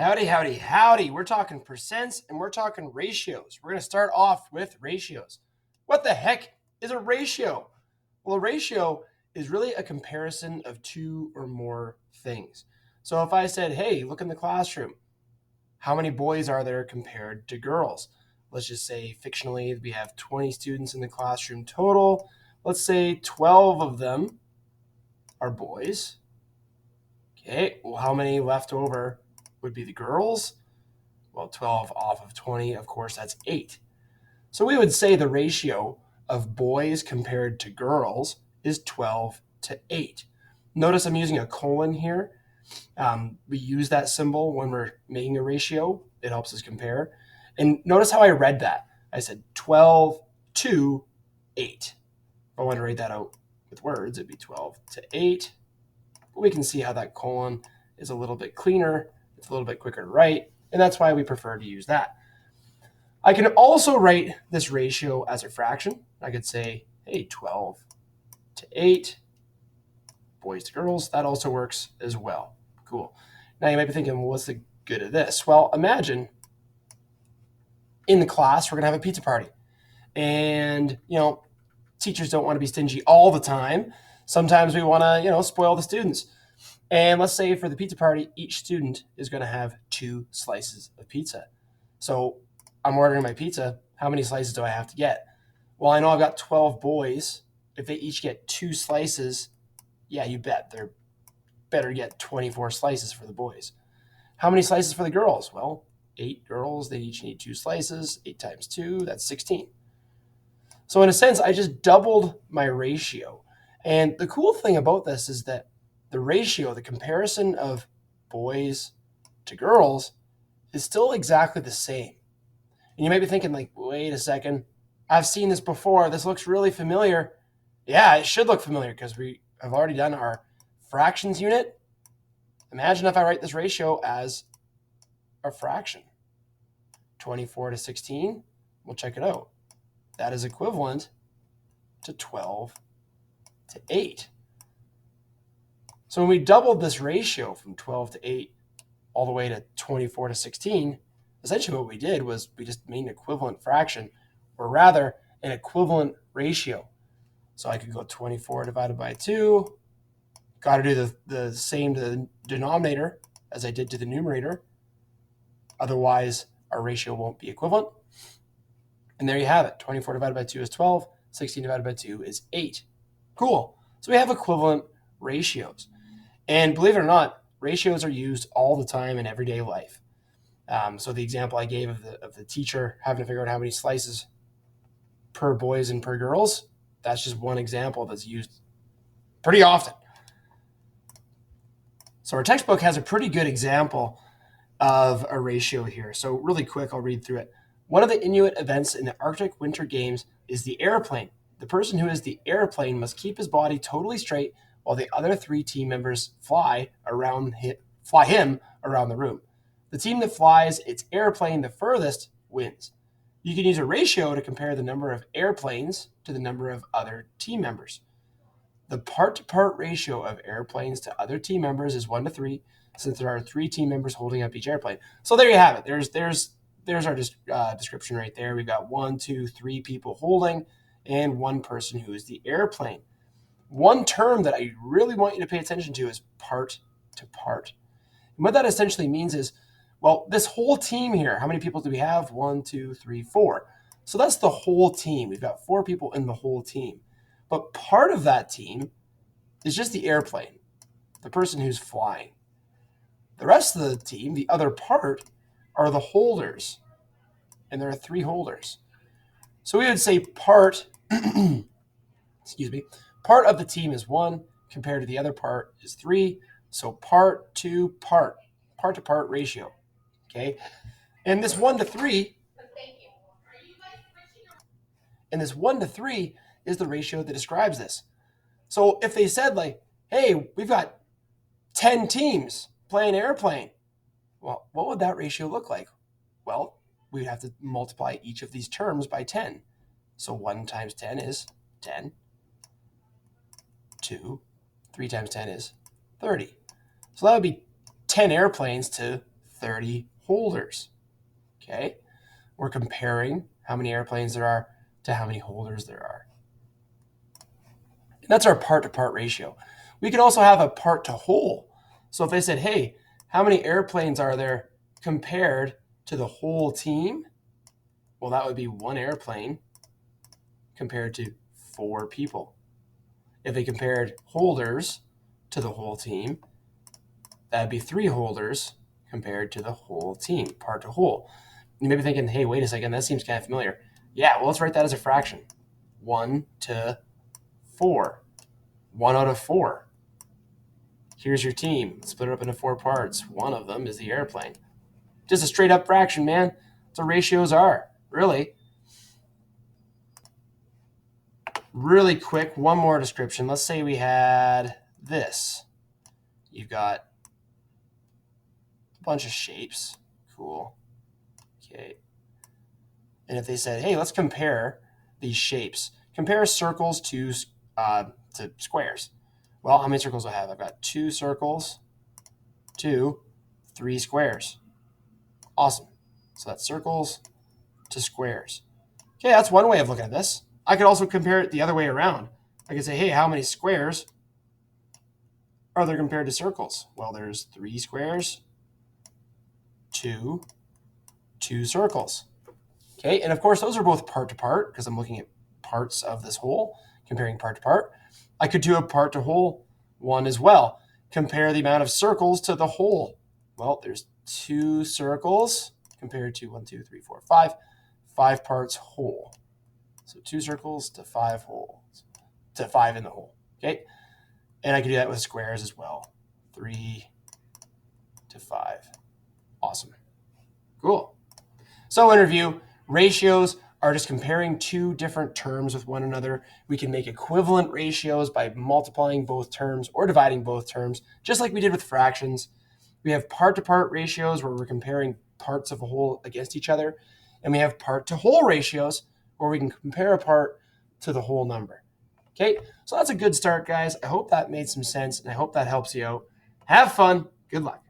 Howdy, howdy, howdy. We're talking percents and we're talking ratios. We're going to start off with ratios. What the heck is a ratio? Well, a ratio is really a comparison of two or more things. So if I said, hey, look in the classroom, how many boys are there compared to girls? Let's just say fictionally we have 20 students in the classroom total. Let's say 12 of them are boys. Okay, well, how many left over would be the girls? Well, 12 off of 20, of course, that's 8. So we would say the ratio of boys compared to girls is 12 to 8. Notice I'm using a colon here. We use that symbol when we're making a ratio. It helps us compare. And notice how I read that. I said 12 to 8. If I want to write that out with words, it'd be 12 to 8. But we can see how that colon is a little bit cleaner. It's a little bit quicker to write. And that's why we prefer to use that. I can also write this ratio as a fraction. I could say, hey, 12 to 8, boys to girls. That also works as well. Cool. Now you might be thinking, well, what's the good of this? Well, imagine in the class, we're going to have a pizza party. And, teachers don't want to be stingy all the time. Sometimes we want to, spoil the students. And let's say for the pizza party, each student is going to have 2 slices of pizza. So I'm ordering my pizza. How many slices do I have to get? Well, I know I've got 12 boys. If they each get 2 slices, yeah, you bet they're better get 24 slices for the boys. How many slices for the girls? Well, 8 girls, they each need 2 slices. 8 times 2, that's 16. So in a sense, I just doubled my ratio. And the cool thing about this is that the ratio, the comparison of boys to girls, is still exactly the same. And you might be thinking, like, wait a second, I've seen this before. This looks really familiar. Yeah, it should look familiar because we have already done our fractions unit. Imagine if I write this ratio as a fraction. 24 to 16, we'll check it out. That is equivalent to 12 to 8. So when we doubled this ratio from 12 to 8 all the way to 24 to 16, essentially what we did was we just made an equivalent fraction, or rather an equivalent ratio. So I could go 24 divided by 2. Got to do the same to the denominator as I did to the numerator. Otherwise, our ratio won't be equivalent. And there you have it. 24 divided by 2 is 12. 16 divided by 2 is 8. Cool. So we have equivalent ratios. And believe it or not, ratios are used all the time in everyday life. So the example I gave of the teacher having to figure out how many slices per boys and per girls, that's just one example that's used pretty often. So our textbook has a pretty good example of a ratio here. So really quick, I'll read through it. One of the Inuit events in the Arctic Winter Games is the airplane. The person who is the airplane must keep his body totally straight while the other 3 team members fly him around the room. The team that flies its airplane the furthest wins. You can use a ratio to compare the number of airplanes to the number of other team members. The part-to-part ratio of airplanes to other team members is 1 to 3, since there are 3 team members holding up each airplane. So there you have it. There's our description right there. We've got 1, 2, 3 people holding, and 1 person who is the airplane. One term that I really want you to pay attention to is part-to-part. And what that essentially means is, well, this whole team here, how many people do we have? 1, 2, 3, 4. So that's the whole team. We've got 4 people in the whole team. But part of that team is just the airplane, the person who's flying. The rest of the team, the other part, are the holders. And there are 3 holders. So we would say part, part of the team is 1 compared to the other part is 3. So part-to-part ratio. Okay. And this 1 to 3, is the ratio that describes this. So if they said, like, hey, we've got 10 teams playing airplane, well, what would that ratio look like? Well, we'd have to multiply each of these terms by 10. So 1 times 10 is 10. 2, 3 times 10 is 30. So that would be 10 airplanes to 30 holders. Okay, we're comparing how many airplanes there are to how many holders there are. And that's our part-to-part ratio. We could also have a part-to-whole. So if they said, hey, how many airplanes are there compared to the whole team? Well, that would be 1 airplane compared to 4 people. If they compared holders to the whole team, that'd be 3 holders compared to the whole team, part to whole. You may be thinking, hey, wait a second, that seems kind of familiar. Yeah, well, let's write that as a fraction. 1 to 4. 1 out of 4. Here's your team. Split it up into 4 parts. One of them is the airplane. Just a straight up fraction, man. That's what ratios are, really. Really quick, one more description. Let's say we had this. You've got a bunch of shapes. Cool. Okay. And if they said, hey, let's compare these shapes. Compare circles to squares. Well, how many circles do I have? I've got 2 circles to 3 squares. Awesome. So that's circles to squares. Okay, that's one way of looking at this. I could also compare it the other way around. I could say, hey, how many squares are there compared to circles? Well, there's 3 squares to 2 circles. Okay, and of course, those are both part to part because I'm looking at parts of this whole, comparing part to part. I could do a part to whole one as well. Compare the amount of circles to the whole. Well, there's 2 circles compared to 1, 2, 3, 4, 5. 5 parts whole. So 2 circles to 5 holes, to 5 in the whole. Okay, and I could do that with squares as well. 3 to 5. Awesome. Cool. So in review, ratios are just comparing 2 different terms with one another. We can make equivalent ratios by multiplying both terms or dividing both terms, just like we did with fractions. We have part-to-part ratios where we're comparing parts of a whole against each other. And we have part-to-whole ratios where we can compare a part to the whole number. Okay, so that's a good start, guys. I hope that made some sense, and I hope that helps you out. Have fun. Good luck.